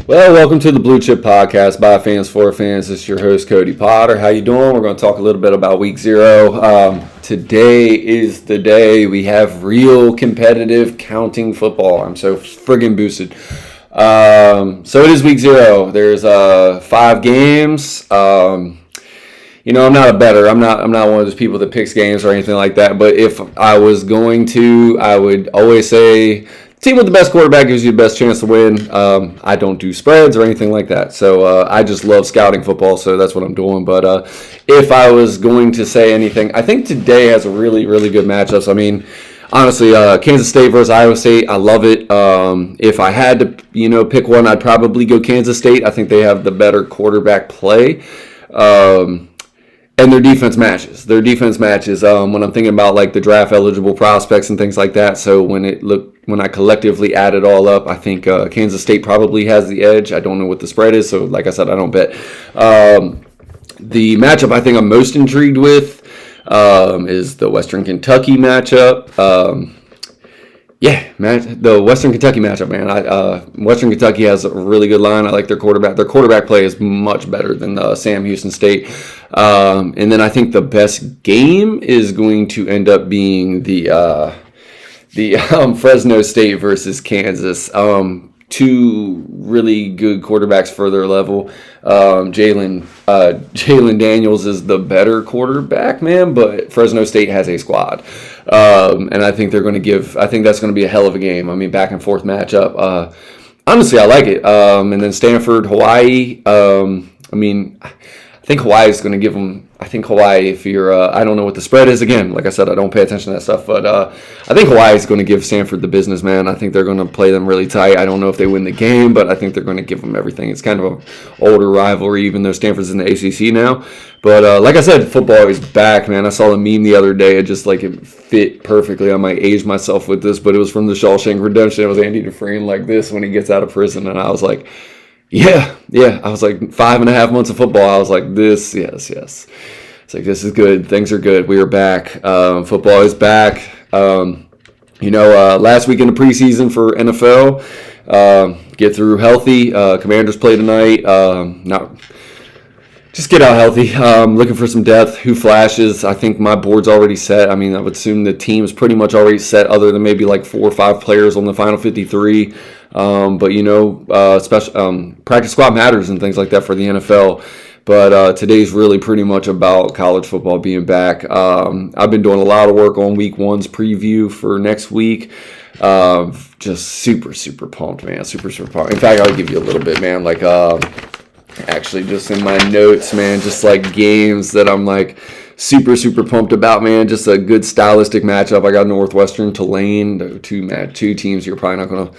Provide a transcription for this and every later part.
Well, welcome to the Blue Chip Podcast by fans for fans. This is your host Cody Potter. How you doing? We're going to talk a little bit about Week 0. Today is the day we have real competitive counting football. I'm so friggin' boosted. So it is Week 0. There's 5 games. I'm not a bettor. I'm not one of those people that picks games or anything like that. But if I was going to, I would always say team with the best quarterback gives you the best chance to win. I don't do spreads or anything like that. So I just love scouting football, so that's what I'm doing. But if I was going to say anything, I think today has a really, really good matchups. I mean, honestly, Kansas State versus Iowa State, I love it. If I had to, pick one, I'd probably go Kansas State. I think they have the better quarterback play. And their defense matches. When I'm thinking about like the draft eligible prospects and things like that. So when I collectively add it all up, I think Kansas State probably has the edge. I don't know what the spread is, so like I said, I don't bet. The matchup I think I'm most intrigued with is the Western Kentucky matchup. The Western Kentucky matchup, man. Western Kentucky has a really good line. I like their quarterback. Their quarterback play is much better than Sam Houston State. And then I think the best game is going to end up being the Fresno State versus Kansas. Two really good quarterbacks for their level. Jalen Daniels is the better quarterback, man, but Fresno State has a squad. And I think I think that's going to be a hell of a game. I mean, back and forth matchup. Honestly, I like it. And then Stanford, Hawaii. I think Hawaii is going to give them. I think Hawaii, if you're, I don't know what the spread is. Again, like I said, I don't pay attention to that stuff. But I think Hawaii is going to give Stanford the business, man. I think they're going to play them really tight. I don't know if they win the game, but I think they're going to give them everything. It's kind of an older rivalry, even though Stanford's in the ACC now. But like I said, football is back, man. I saw a meme the other day. It just like it fit perfectly. I might age myself with this, but it was from the Shawshank Redemption. It was Andy Dufresne like this when he gets out of prison, and I was like, yeah. I was like 5.5 months of football. I was like, yes. It's like, this is good. Things are good. We are back. Football is back. Last week in the preseason for NFL, get through healthy. Commanders play tonight. Just get out healthy. Looking for some depth. Who flashes? I think my board's already set. I mean, I would assume the team's pretty much already set, other than maybe like 4 or 5 players on the final 53. Special practice squad matters and things like that for the NFL. But today's really pretty much about college football being back. I've been doing a lot of work on Week 1's preview for next week. Just super, super pumped, man. Super, super pumped. In fact, I'll give you a little bit, man. Like, actually, just in my notes, man, just like games that I'm like super, super pumped about, man. Just a good stylistic matchup. I got Northwestern, Tulane, two teams you're probably not going to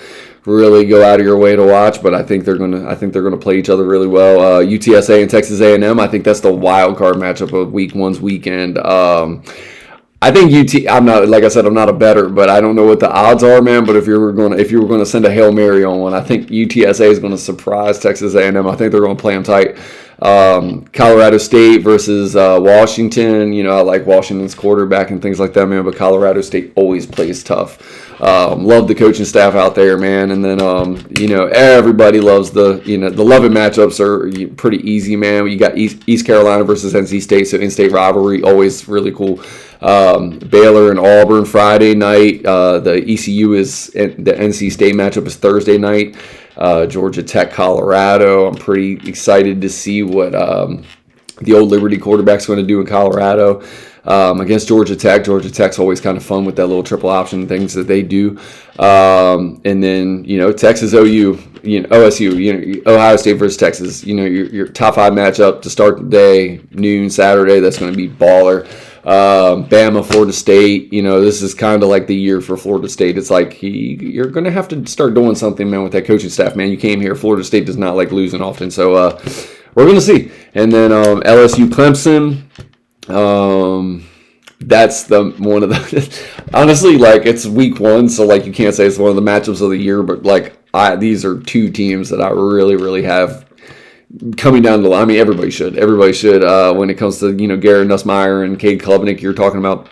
really go out of your way to watch, but I think they're gonna play each other really well. UTSA and Texas A&M. I think that's the wild card matchup of Week 1's weekend. I think I'm not a bettor, but I don't know what the odds are, man. But if you were gonna send a Hail Mary on one, I think UTSA is gonna surprise Texas A&M. I think they're gonna play them tight. Colorado State versus Washington. I like Washington's quarterback and things like that, man. But Colorado State always plays tough. Love the coaching staff out there, man. And then everybody loves the Lovett matchups are pretty easy, man. You got East Carolina versus NC State, so in-state rivalry, always really cool. Baylor and Auburn Friday night. The ECU is the NC State matchup is Thursday night. Georgia Tech, Colorado. I'm pretty excited to see what the Old Liberty quarterback's going to do in Colorado against Georgia Tech. Georgia Tech's always kind of fun with that little triple option things that they do. And then Texas OU, OSU, Ohio State versus Texas. Your top 5 matchup to start the day, noon Saturday. That's going to be baller. Bama, Florida State. This is kind of like the year for Florida State. It's like you're going to have to start doing something, man, with that coaching staff, man. You came here. Florida State does not like losing often, so we're going to see. And then LSU, Clemson. That's one of the honestly, like, it's Week 1, so like you can't say it's one of the matchups of the year, but like these are 2 teams that I really, really have coming down the line. I mean, everybody should when it comes to Garrett Nussmeier and Cade Klubnik. You're talking about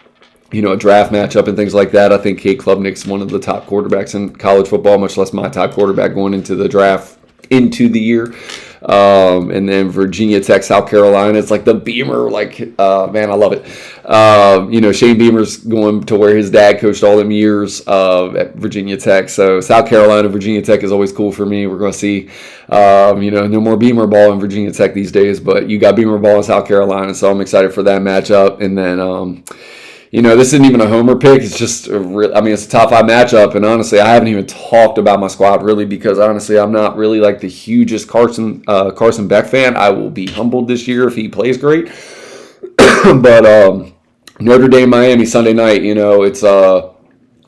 a draft matchup and things like that. I think Cade Klubnik's one of the top quarterbacks in college football, much less my top quarterback going into the draft. into the year. And then Virginia Tech, South Carolina. It's like the Beamer, man, I love it. Shane Beamer's going to where his dad coached all them years at Virginia Tech. So South Carolina, Virginia Tech is always cool for me. We're going to see, no more Beamer ball in Virginia Tech these days, but you got Beamer ball in South Carolina. So I'm excited for that matchup. And then, this isn't even a homer pick. It's just it's a top 5 matchup. And honestly, I haven't even talked about my squad really because honestly, I'm not really like the hugest Carson Beck fan. I will be humbled this year if he plays great. But Notre Dame, Miami, Sunday night. It's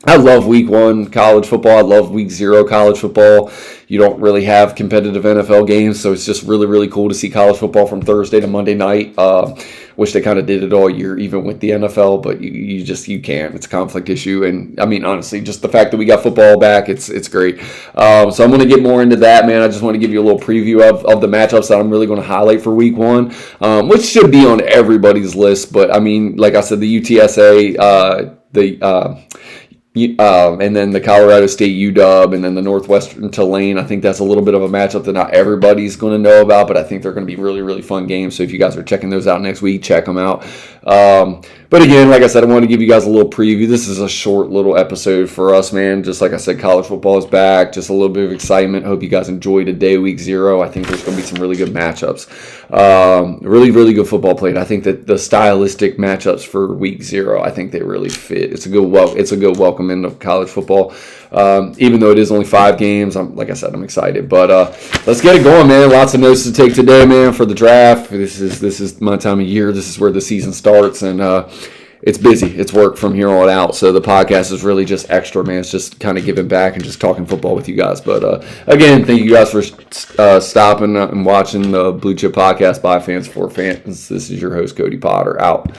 I love week 1 college football. I love week 0 college football. You don't really have competitive NFL games, so it's just really, really cool to see college football from Thursday to Monday night. Wish they kind of did it all year, even with the NFL, but you can't. It's a conflict issue, and I mean, honestly, just the fact that we got football back, it's great. So I'm going to get more into that, man. I just want to give you a little preview of the matchups that I'm really going to highlight for week 1, which should be on everybody's list. But I mean, like I said, the UTSA, and then the Colorado State UW, and then the Northwestern Tulane. I think that's a little bit of a matchup that not everybody's going to know about, but I think they're going to be really, really fun games. So if you guys are checking those out next week, check them out. But again, like I said, I want to give you guys a little preview. This is a short little episode for us, man. Just like I said, college football is back. Just a little bit of excitement. Hope you guys enjoy today, week 0. I think there's going to be some really good matchups. Really, really good football played. I think that the stylistic matchups for week 0, I think they really fit. It's a good welcome into college football. Even though it is only 5 games, like I said, I'm excited. But let's get it going, man. Lots of notes to take today, man, for the draft. This is my time of year. This is where the season starts, and it's busy. It's work from here on out. So the podcast is really just extra, man. It's just kind of giving back and just talking football with you guys. But again, thank you guys for stopping and watching the Blue Chip Podcast by Fans for Fans. This is your host, Cody Potter, out.